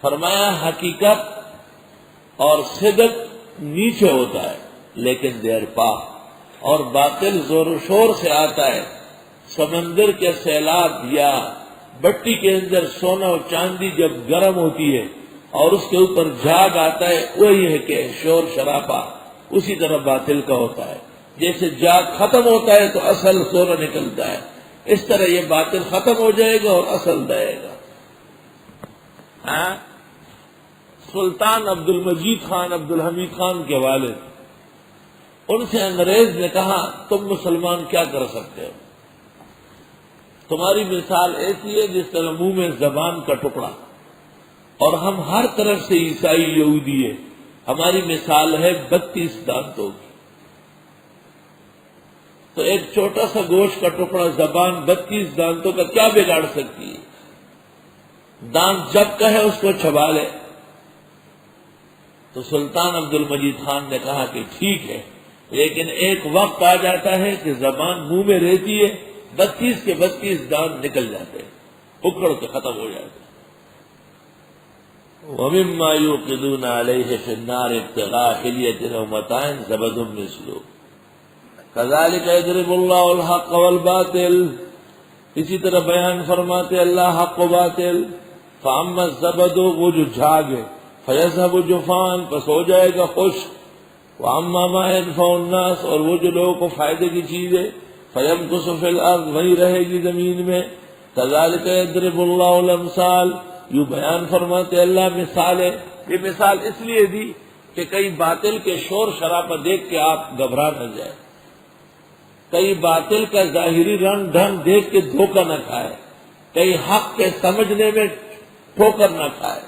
فرمایا حقیقت اور صدق نیچے ہوتا ہے لیکن دیر پا، اور باطل زور و شور سے آتا ہے. سمندر کے سیلاب یا بٹی کے اندر سونا و چاندی جب گرم ہوتی ہے اور اس کے اوپر جھاگ آتا ہے، وہی ہے کہ شور شرابہ اسی طرح باطل کا ہوتا ہے. جیسے جھاگ ختم ہوتا ہے تو اصل سونا نکلتا ہے، اس طرح یہ باطل ختم ہو جائے گا اور اصل رہے گا. سلطان عبد المجید خان عبد الحمید خان کے والد، ان سے انگریز نے کہا تم مسلمان کیا کر سکتے ہو؟ تمہاری مثال ایسی ہے جس طرح منہ میں زبان کا ٹکڑا، اور ہم ہر طرف سے عیسائی یہودی ہے. ہماری مثال ہے 32 دانتوں کی. تو ایک چھوٹا سا گوشت کا ٹکڑا زبان 32 دانتوں کا کیا بگاڑ سکتی ہے؟ دانت جب کہے اس کو چھبا لے. تو سلطان عبد المجید خان نے کہا کہ ٹھیک ہے، لیکن ایک وقت آ جاتا ہے کہ زبان منہ میں رہتی ہے، 32 کے 32 دانت نکل جاتے ہیں، اکھڑ کے ختم ہو جاتے ہیں. وَمِمَّا يُوقِدُونَ عَلَيْهِ فِي النَّارِ ابْتِغَاءَ حِلْيَةٍ أَوْ مَتَاعٍ زَبَدٌ مِثْلُهُ كَذَلِكَ يَضْرِبُ اللَّهُ الْحَقَّ وَالْبَاطِلَ. اسی طرح بیان فرماتے اللہ حق و باطل. فَأَمَّا الزَّبَدُ، وہ جو جھاگ ہے، فَيَذْهَبُ جُفَانًا، پس ہو جائے گا خشک. وَأَمَّا مَا يَنفَعُ النَّاسَ، اور وہ جو لوگوں کو فائدے کی چیز ہے، فَيَمْكُثُ فِي الْأَرْضِ، وہی رہے گی زمین میں. كَذَلِكَ يَضْرِبُ اللَّهُ الْأَمْثَالَ، یوں بیان فرماتے اللہ مثالیں. یہ مثال اس لیے دی کہ کئی باطل کے شور شرابہ دیکھ کے آپ گھبرا نہ جائیں، کئی باطل کا ظاہری رنگ ڈھنگ دیکھ کے دھوکہ نہ کھائے، کئی حق کے سمجھنے میں ٹھوکر نہ کھائے.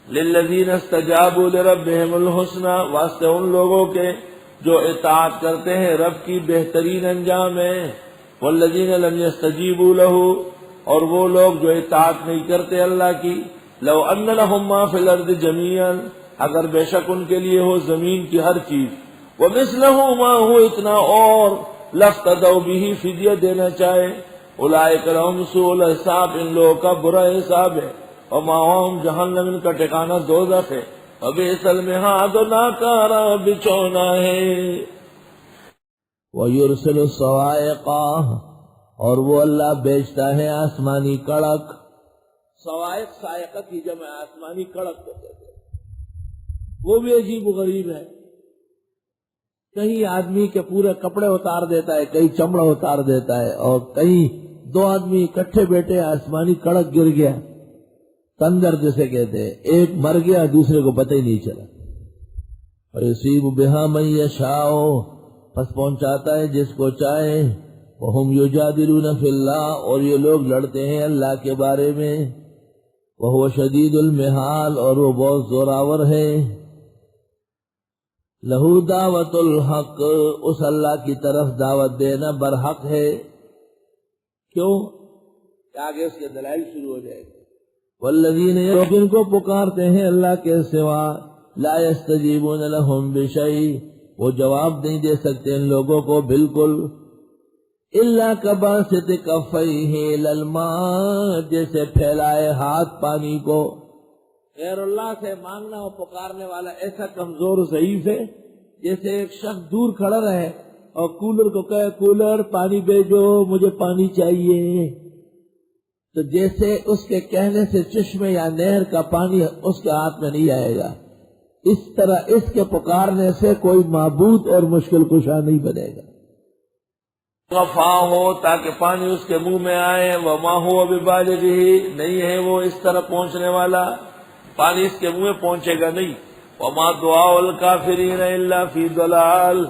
للذین استجابوا لربهم الحسنى، واسطے ان لوگوں کے جو اطاعت کرتے ہیں رب کی بہترین انجام ہے. والذین لم يستجیبوا له، اور وہ لوگ جو اطاعت نہیں کرتے اللہ کی. لو ان لهم ما فی الارض جميعا، اگر بے شک ان کے لیے ہو زمین کی ہر چیز، ومثلہ ما ہو اتنا اور، لافتدوا به، فدیہ دینا چاہے. اولئک لهم سوء الحساب، ان لوگوں کا برا حساب ہے. ومأواہم جہنم، ان کا ٹھکانہ دوزخ ہے. وبئس المہاد، ناکارا بچونا ہے. وَيُرْسِلُ الصَّوَاعِقَ، اور وہ اللہ بیچتا ہے آسمانی کڑک. صواعق صاعقہ کی جمع آسمانی کڑک کو کہتے ہیں. وہ بھی عجیب و غریب ہے. کہیں آدمی کے پورے کپڑے اتار دیتا ہے، کہیں چمڑا اتار دیتا ہے، اور کہیں دو آدمی اکٹھے بیٹھے آسمانی کڑک گر گیا، تندر جسے کہتے ہیں، ایک مر گیا دوسرے کو پتہ ہی نہیں چلا. وَيُصِيبُ بِهَا مَن يَشَاءُ، پس پہنچاتا ہے جس کو چاہے. وَهُمْ يُجَادِلُونَ فِي اللَّهِ، اور یہ لوگ لڑتے ہیں اللہ کے بارے میں. وَهُوَ شَدِيدُ الْمِحَالِ، اور وہ بہت زوراور ہے. لَهُ دعوت الحق، اس اللہ کی طرف دعوت دینا برحق ہے. کیوں؟ کہ آگے اس کے دلائل شروع ہو جائے گا. وَالَّذِينَ، جن کو پکارتے ہیں اللہ کے سوا، لَا يَسْتَجِيبُونَ لَهُمْ بِشَيْءٍ، وہ جواب نہیں دے سکتے ان لوگوں کو بالکل. الا کباسط کفیہ الی الماء، جیسے پھیلائے ہاتھ پانی کو. غیر اللہ سے مانگنا اور پکارنے والا ایسا کمزور ضعیف ہے جیسے ایک شخص دور کھڑا رہے اور کولر کو کہے کولر پانی بھیجو، مجھے پانی چاہیے. تو جیسے اس کے کہنے سے چشمے یا نہر کا پانی اس کے ہاتھ میں نہیں آئے گا، اس طرح اس کے پکارنے سے کوئی معبود اور مشکل کشا نہیں بنے گا. وفا ہو تاکہ پانی اس کے منہ میں آئے. وما هو ببالغہ، نہیں ہے وہ اس طرح پہنچنے والا، پانی اس کے منہ میں پہنچے گا نہیں. وما دعاء الکافرین الا فی ضلال،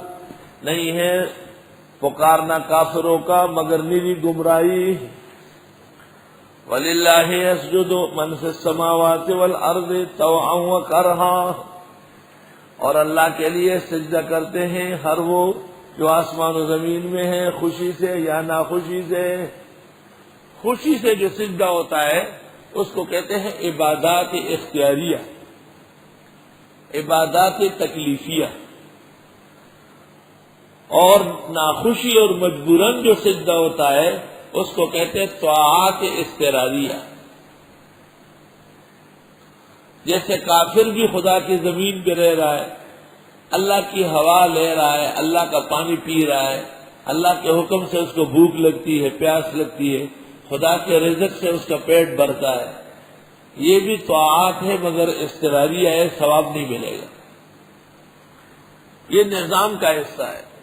نہیں ہے پکارنا کافروں کا مگر نیری گمراہی. وَلِلَّهِ يَسْجُدُ مَنْ فِي السَّمَاوَاتِ وَالْأَرْضِ طَوْعًا وَكَرْهًا، اور اللہ کے لیے سجدہ کرتے ہیں ہر وہ جو آسمان و زمین میں ہے، خوشی سے یا ناخوشی سے. خوشی سے جو سجدہ ہوتا ہے اس کو کہتے ہیں عبادات اختیاریہ، عبادات تکلیفیہ. اور ناخوشی اور مجبوراً جو سجدہ ہوتا ہے اس کو کہتے ہیں طاعات اضطراریہ. جیسے کافر بھی خدا کی زمین پہ رہ رہا ہے، اللہ کی ہوا لے رہا ہے، اللہ کا پانی پی رہا ہے، اللہ کے حکم سے اس کو بھوک لگتی ہے، پیاس لگتی ہے، خدا کے رزق سے اس کا پیٹ بھرتا ہے. یہ بھی طاعات ہے مگر اضطراریہ ہے، ثواب نہیں ملے گا. یہ نظام کا حصہ ہے.